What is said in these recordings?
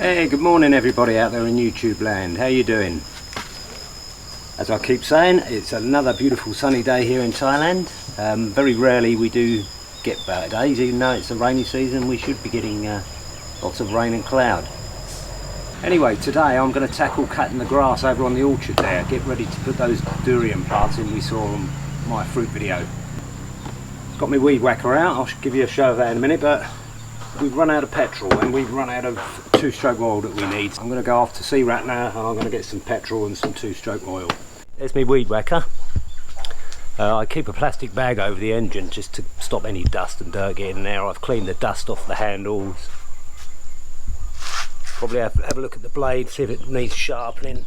Hey, good morning everybody out there in YouTube land. How you doing? As I keep saying, it's another beautiful sunny day here in Thailand. Very rarely we do get better days, even though it's the rainy season. We should be getting lots of rain and cloud. Anyway, today I'm going to tackle cutting the grass over on the orchard there. Get ready to put those durian plants in we saw on my fruit video. Got my Weed Wacker out. I'll give you a show of that in a minute, but we've run out of petrol and we've run out of two-stroke oil that we need. I'm going to go off to Sea Rat now and I'm going to get some petrol and some two-stroke oil. There's my Weed Wacker. I keep a plastic bag over the engine just to stop any dust and dirt getting in there. I've cleaned the dust off the handles. Probably have a look at the blade, see if it needs sharpening.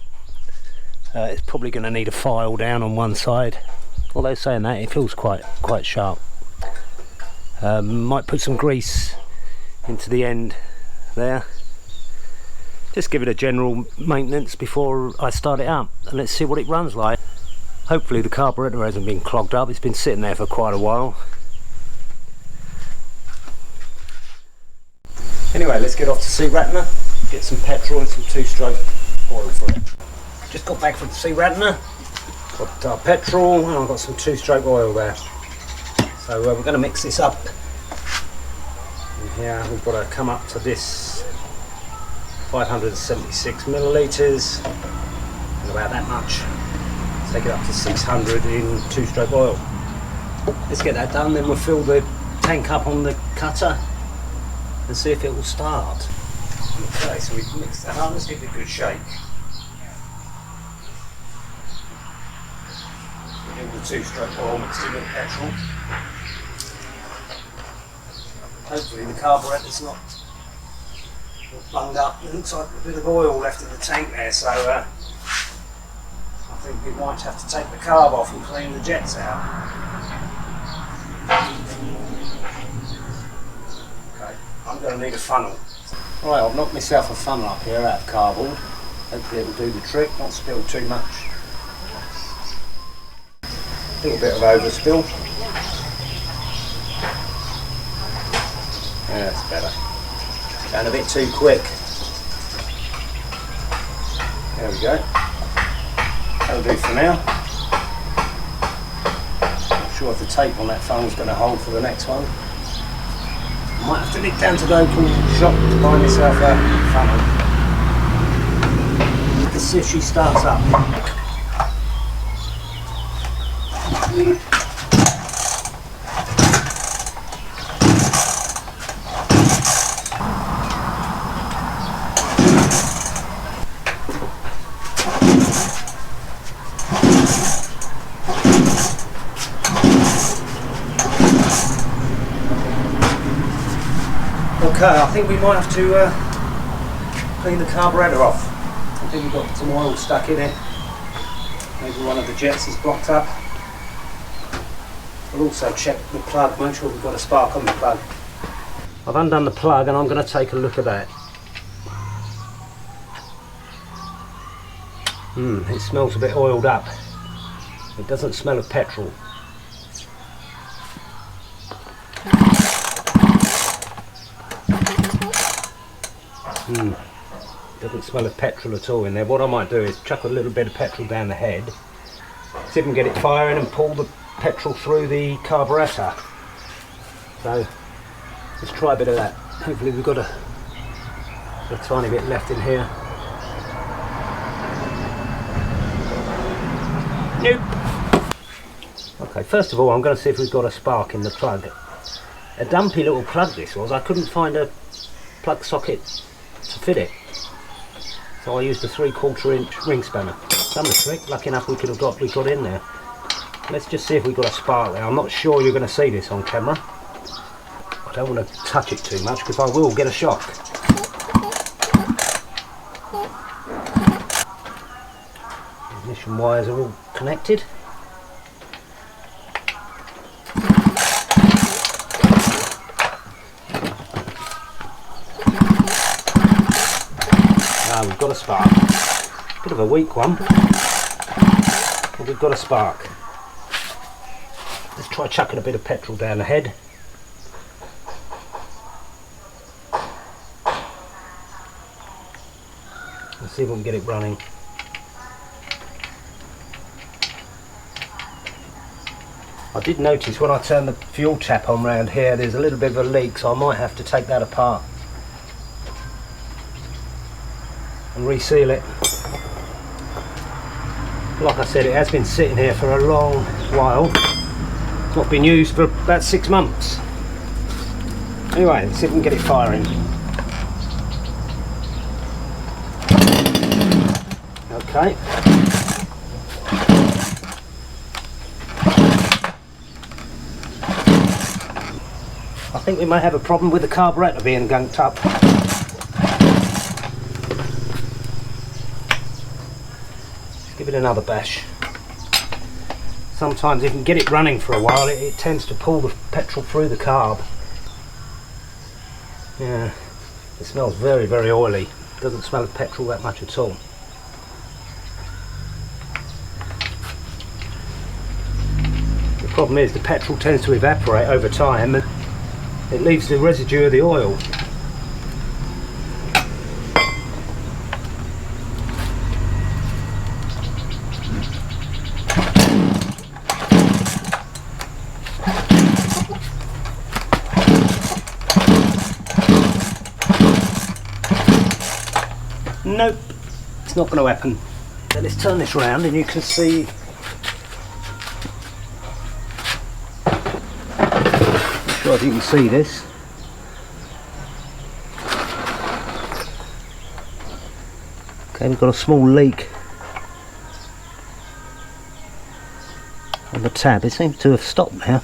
It's probably going to need a file down on one side. Although saying that, it feels quite sharp. Might put some grease into the end there. Just give it a general maintenance before I start it up, and let's see what it runs like. Hopefully the carburetor hasn't been clogged up. It's been sitting there for quite a while. Anyway, let's get off to Sea Ratner, get some petrol and some two-stroke oil for it. Just got back from the Sea Ratner, got our petrol and I've got some two-stroke oil there. So we're going to mix this up. And here we've got to come up to this 576 millilitres, and about that much. Take it up to 600 in two-stroke oil. Let's get that done, then we'll fill the tank up on the cutter and see if it will start. Okay, so we've mixed that up. Let's give it a good shake. Get the two-stroke oil mixed in with petrol. Hopefully the carburetor's not bunged up. It looks like a bit of oil left in the tank there, so I think we might have to take the carb off and clean the jets out. Okay, I'm going to need a funnel. Right, I've knocked myself a funnel up here out of cardboard. Hopefully it'll do the trick, not spill too much. A little bit of overspill. Yeah, that's better. Going a bit too quick. There we go. That'll do for now. Not sure if the tape on that funnel's going to hold for the next one. Might have to nip down to the local shop to buy myself a funnel. Let's see if she starts up. Okay, I think we might have to clean the carburetor off. I think we've got some oil stuck in it. Maybe one of the jets is blocked up. We'll also check the plug, make sure we've got a spark on the plug. I've undone the plug and I'm going to take a look at that. It smells a bit oiled up. It doesn't smell of petrol. Doesn't smell of petrol at all in there. What I might do is chuck a little bit of petrol down the head, see if we can get it firing and pull the petrol through the carburetor. So let's try a bit of that. Hopefully we've got a tiny bit left in here. Nope. Okay, first of all I'm going to see if we've got a spark in the plug. A dumpy little plug this was. I couldn't find a plug socket to fit it, so I used a 3/4 inch ring spanner. Done the trick. Lucky enough we got in there. Let's just see if we've got a spark there. I'm not sure you're going to see this on camera. I don't want to touch it too much because I will get a shock. Ignition wires are all connected. We've got a spark. Bit of a weak one, but we've got a spark. Let's try chucking a bit of petrol down the head. Let's see if we can get it running. I did notice when I turn the fuel tap on round here, there's a little bit of a leak, so I might have to take that apart and reseal it. Like I said, it has been sitting here for a long while. It's not been used for about 6 months. Anyway, let's see if we can get it firing. Okay. I think we may have a problem with the carburettor being gunked up. Let's give it another bash. Sometimes if you can get it running for a while, it tends to pull the petrol through the carb. Yeah, it smells very, very oily. It doesn't smell of petrol that much at all. The problem is the petrol tends to evaporate over time and it leaves the residue of the oil. Nope, it's not going to happen. So let's turn this round and you can see. Not sure if you can see this. Okay, we've got a small leak on the tab. It seems to have stopped now.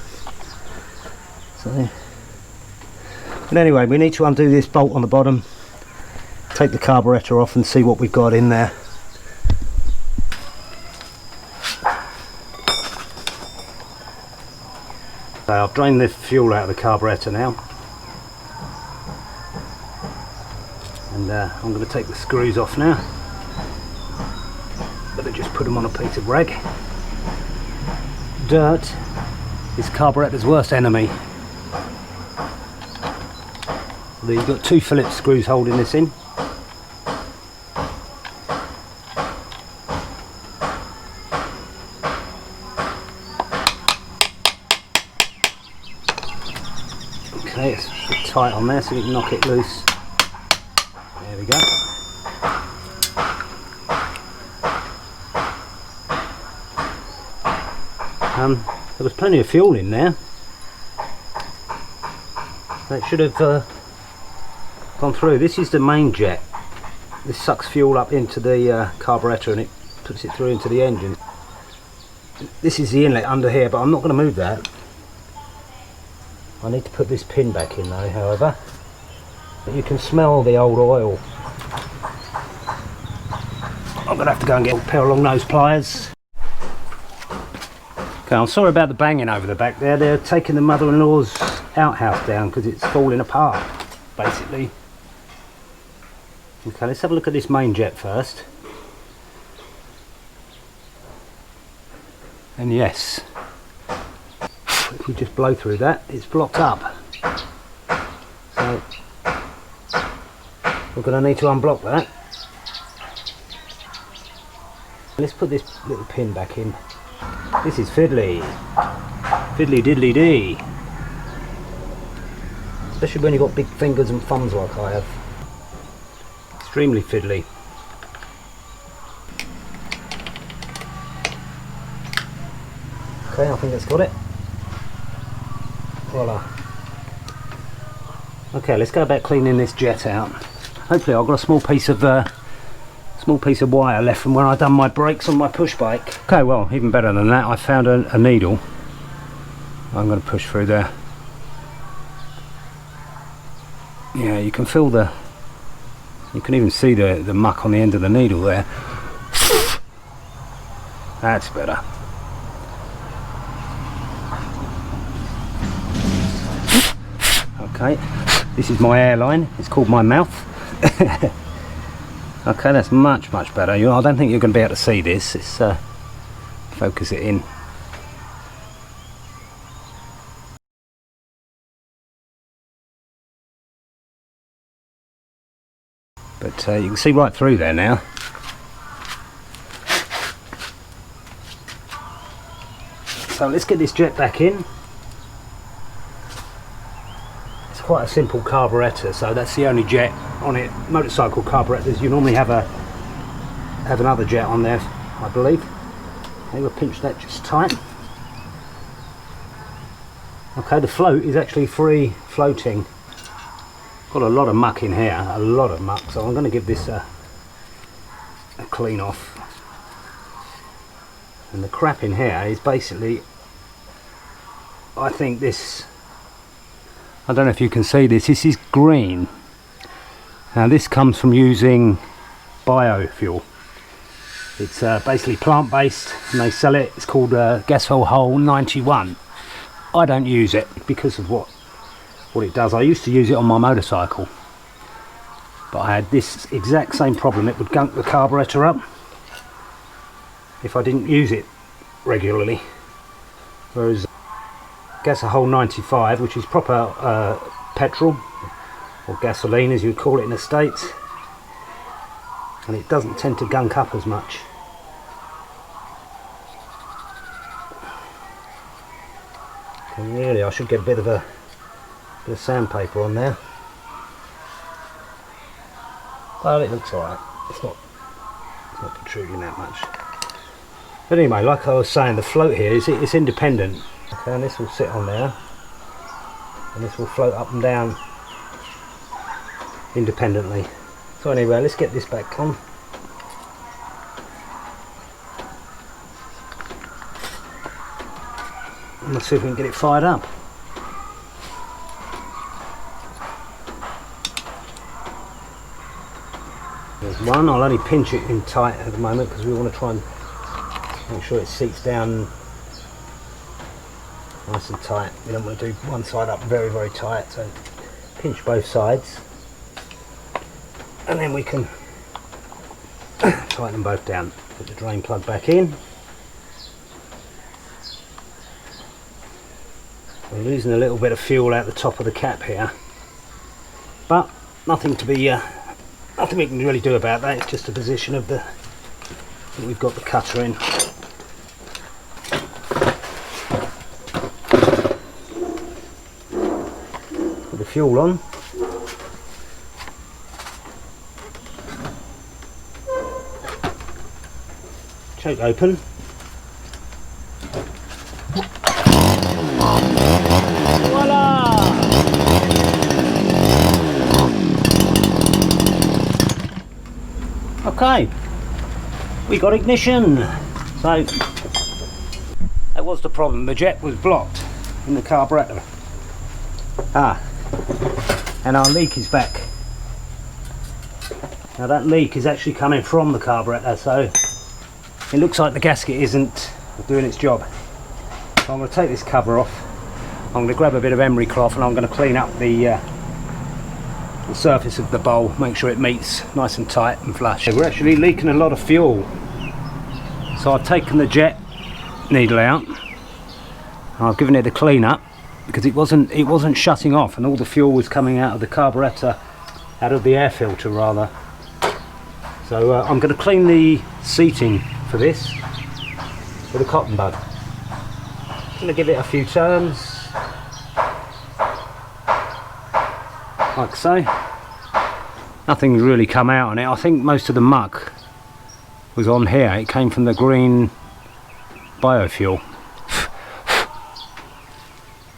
So, but anyway, we need to undo this bolt on the bottom, take the carburettor off and see what we've got in there. So I've drained the fuel out of the carburettor now, and I'm going to take the screws off now. Better just put them on a piece of rag. Dirt is carburettor's worst enemy. So you've got 2 Phillips screws holding this in. Okay, it's a bit tight on there so we can knock it loose. There we go. There was plenty of fuel in there. That should have gone through. This is the main jet. This sucks fuel up into the carburettor and it puts it through into the engine. This is the inlet under here, but I'm not going to move that. I need to put this pin back in though, however. But you can smell the old oil. I'm going to have to go and get a pair of long nose pliers. Okay, I'm sorry about the banging over the back there. They're taking the mother-in-law's outhouse down because it's falling apart, basically. Okay, let's have a look at this main jet first. And yes, if we just blow through that, it's blocked up. So we're going to need to unblock that. Let's put this little pin back in. This is fiddly. Fiddly diddly dee. Especially when you've got big fingers and thumbs like I have. Extremely fiddly. Okay, I think that's got it. Voila. Okay, let's go about cleaning this jet out. Hopefully I've got a small piece of wire left from when I done my brakes on my push bike. Okay, well, even better than that, I found a needle. I'm going to push through there. Yeah, you can feel you can even see the muck on the end of the needle there. That's better. Okay, this is my airline. It's called my mouth. Okay, that's much better. I don't think you're going to be able to see this. It's focus it in. But you can see right through there now. So let's get this jet back in. It's quite a simple carburettor, so that's the only jet on it. Motorcycle carburettors, you normally have another jet on there, I believe. Okay, we'll pinch that just tight. Okay, the float is actually free floating. Got a lot of muck in here, a lot of muck, so I'm going to give this a clean off. And the crap in here is basically, I think this, I don't know if you can see this is green. Now this comes from using biofuel. It's basically plant-based and they sell it. It's called Gasohol 91. I don't use it because of what it does. I used to use it on my motorcycle, but I had this exact same problem. It would gunk the carburetor up if I didn't use it regularly. Whereas Gasohol 95, which is proper petrol or gasoline as you would call it in the States, and it doesn't tend to gunk up as much. And really, I should get a bit of sandpaper on there. Well, it looks alright. It's not protruding that much. But anyway, like I was saying, the float here is it's independent. Okay, and this will sit on there, and this will float up and down independently. So anyway, let's get this back on. And let's see if we can get it fired up. There's one. I'll only pinch it in tight at the moment because we want to try and make sure it seats down nice and tight. We don't want to do one side up very, very tight, so pinch both sides. And then we can tighten them both down. Put the drain plug back in. We're losing a little bit of fuel out the top of the cap here, but nothing to be nothing we can really do about that. It's just the position of that we've got the cutter in. Put the fuel on. Choke open. Voila! Okay, we got ignition. So that was the problem. The jet was blocked in the carburettor. And our leak is back. Now that leak is actually coming from the carburettor, so it looks like the gasket isn't doing its job. So I'm going to take this cover off. I'm going to grab a bit of emery cloth and I'm going to clean up the surface of the bowl, make sure it meets nice and tight and flush. We're actually leaking a lot of fuel, so I've taken the jet needle out and I've given it a clean up because it wasn't shutting off and all the fuel was coming out of the carburettor, out of the air filter rather. So I'm going to clean the seating for this with a cotton bud. I'm going to give it a few turns, like so. Nothing's really come out on it. I think most of the muck was on here. It came from the green biofuel.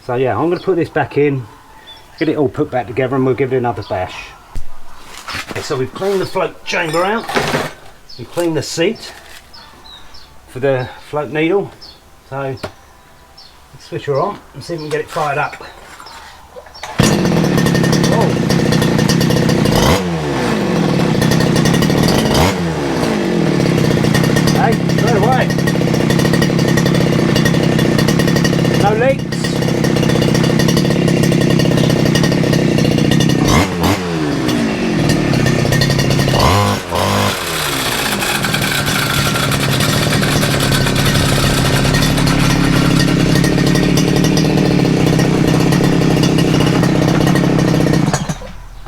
So yeah, I'm going to put this back in, get it all put back together, and we'll give it another bash. Okay, so we've cleaned the float chamber out, we've cleaned the seat for the float needle. So let's switch her on and see if we can get it fired up. Straight away. No leaks.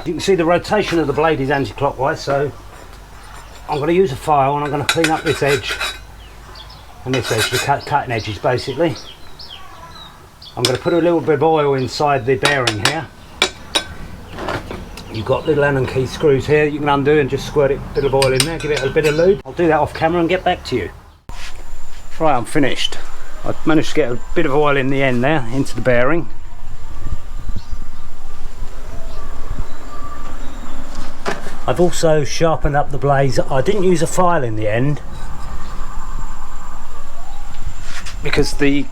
You can see the rotation of the blade is anti-clockwise, so I'm going to use a file and I'm going to clean up this edge and this edge, the cutting edges basically. I'm going to put a little bit of oil inside the bearing here. You've got little Allen key screws here you can undo and just squirt a bit of oil in there, give it a bit of lube. I'll do that off camera and get back to you. Right, I'm finished. I managed to get a bit of oil in the end there, into the bearing. I've also sharpened up the blades. I didn't use a file in the end because the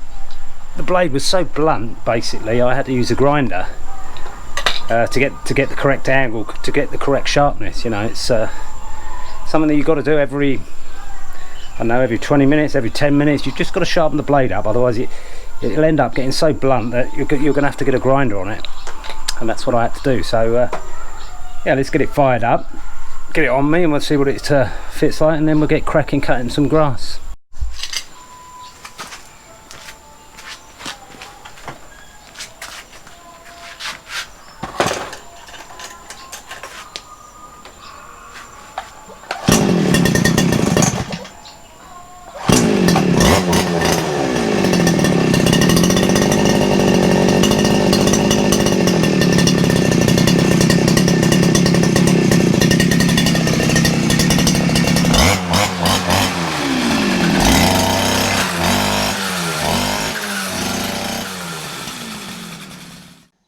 blade was so blunt, basically I had to use a grinder to get the correct angle, to get the correct sharpness. You know, it's something that you've got to do every, I don't know, every 20 minutes, every 10 minutes. You've just got to sharpen the blade up, otherwise it'll end up getting so blunt that you're going to have to get a grinder on it, and that's what I had to do. So yeah, let's get it fired up, get it on me, and we'll see what it fits like, and then we'll get cracking cutting some grass.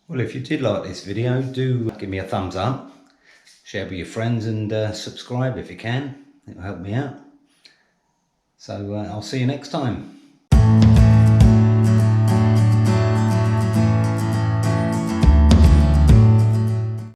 Well, if you did like this video, do give me a thumbs up, share with your friends, and subscribe if you can. It'll help me out. So I'll see you next time.